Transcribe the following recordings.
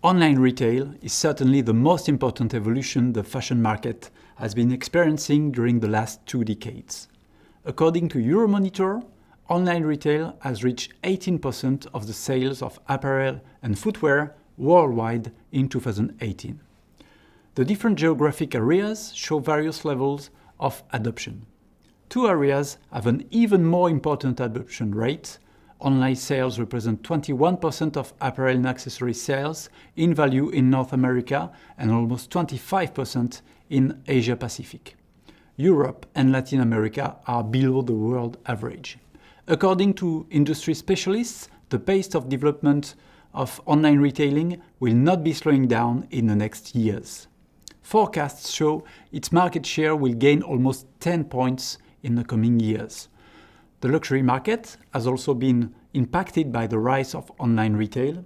Online retail is certainly the most important evolution the fashion market has been experiencing during the last 2 decades. According to Euromonitor, online retail has reached 18% of the sales of apparel and footwear worldwide in 2018. The different geographic areas show various levels of adoption. 2 areas have an even more important adoption rate. Online sales represent 21% of apparel and accessory sales in value in North America and almost 25% in Asia Pacific. Europe and Latin America are below the world average. According to industry specialists, the pace of development of online retailing will not be slowing down in the next years. Forecasts show its market share will gain almost 10 points in the coming years. The luxury market has also been impacted by the rise of online retail,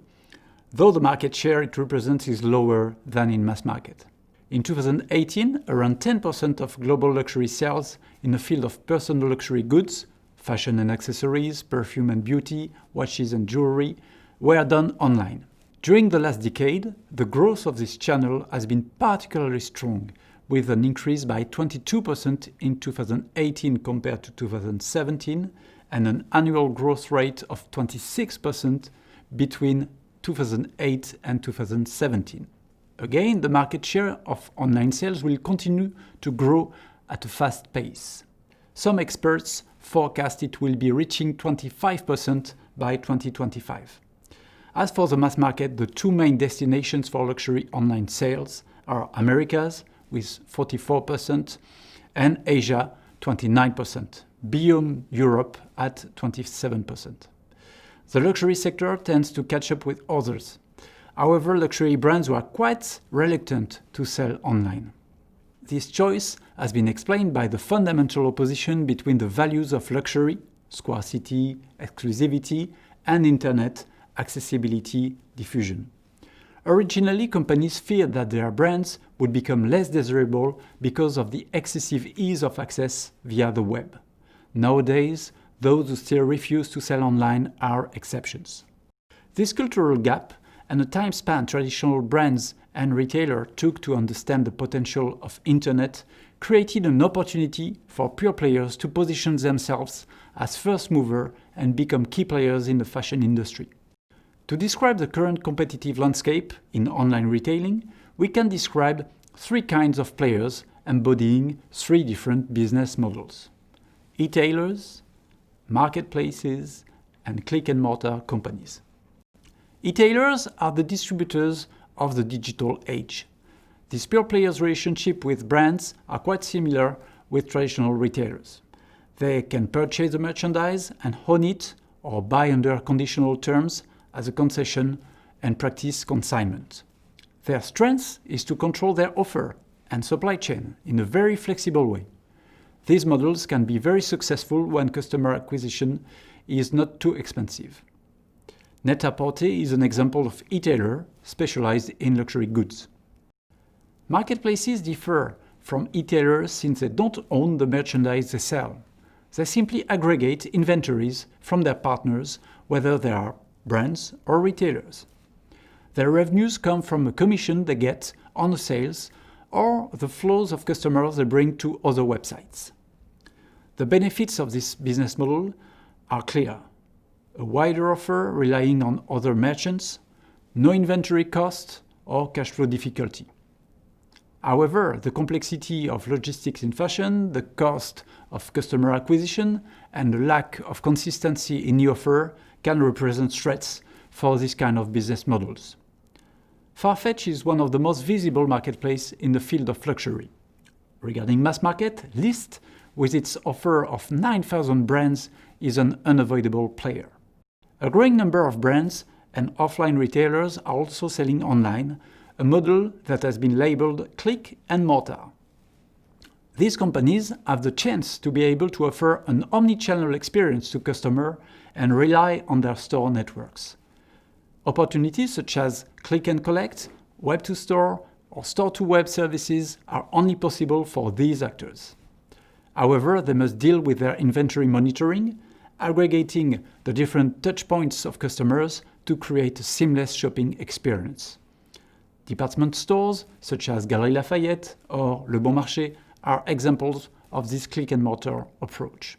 though the market share it represents is lower than in mass market. In 2018, around 10% of global luxury sales in the field of personal luxury goods, fashion and accessories, perfume and beauty, watches and jewelry, were done online. During the last decade, the growth of this channel has been particularly strong, with an increase by 22% in 2018 compared to 2017 and an annual growth rate of 26% between 2008 and 2017. Again, the market share of online sales will continue to grow at a fast pace. Some experts forecast it will be reaching 25% by 2025. As for the mass market, the 2 main destinations for luxury online sales are Americas, with 44%, and Asia, 29%, beyond Europe at 27%. The luxury sector tends to catch up with others. However, luxury brands were quite reluctant to sell online. This choice has been explained by the fundamental opposition between the values of luxury, scarcity, exclusivity, and internet, accessibility, diffusion. Originally, companies feared that their brands would become less desirable because of the excessive ease of access via the web. Nowadays, those who still refuse to sell online are exceptions. This cultural gap and the time span traditional brands and retailers took to understand the potential of internet created an opportunity for pure players to position themselves as first mover and become key players in the fashion industry. To describe the current competitive landscape in online retailing, we can describe 3 kinds of players embodying 3 different business models: e-tailers, marketplaces, and click-and-mortar companies. E-tailers are the distributors of the digital age. These pure players' relationship with brands are quite similar with traditional retailers. They can purchase the merchandise and own it or buy under conditional terms as a concession and practice consignment. Their strength is to control their offer and supply chain in a very flexible way. These models can be very successful when customer acquisition is not too expensive. Net-a-Porter is an example of e-tailer specialized in luxury goods. Marketplaces differ from e-tailers since they don't own the merchandise they sell. They simply aggregate inventories from their partners, whether they are brands or retailers. Their revenues come from a commission they get on the sales or the flows of customers they bring to other websites. The benefits of this business model are clear: a wider offer relying on other merchants, no inventory cost or cash flow difficulty. However, the complexity of logistics in fashion, the cost of customer acquisition, and the lack of consistency in the offer can represent threats for this kind of business models. Farfetch is one of the most visible marketplaces in the field of luxury. Regarding mass market, Lyst, with its offer of 9,000 brands, is an unavoidable player. A growing number of brands and offline retailers are also selling online, a model that has been labeled click and mortar. These companies have the chance to be able to offer an omni-channel experience to customers and rely on their store networks. Opportunities such as click and collect, web-to-store, or store-to-web services are only possible for these actors. However, they must deal with their inventory monitoring, aggregating the different touchpoints of customers to create a seamless shopping experience. Department stores, such as Galeries Lafayette or Le Bon Marché, are examples of this click-and-mortar approach.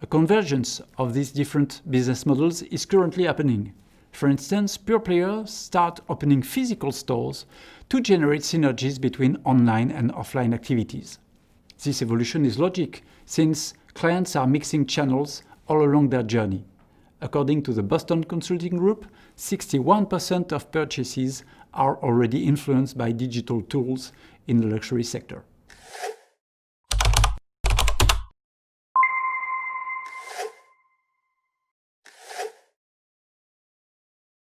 A convergence of these different business models is currently happening. For instance, pure players start opening physical stores to generate synergies between online and offline activities. This evolution is logic, since clients are mixing channels all along their journey. According to the Boston Consulting Group, 61% of purchases are already influenced by digital tools in the luxury sector.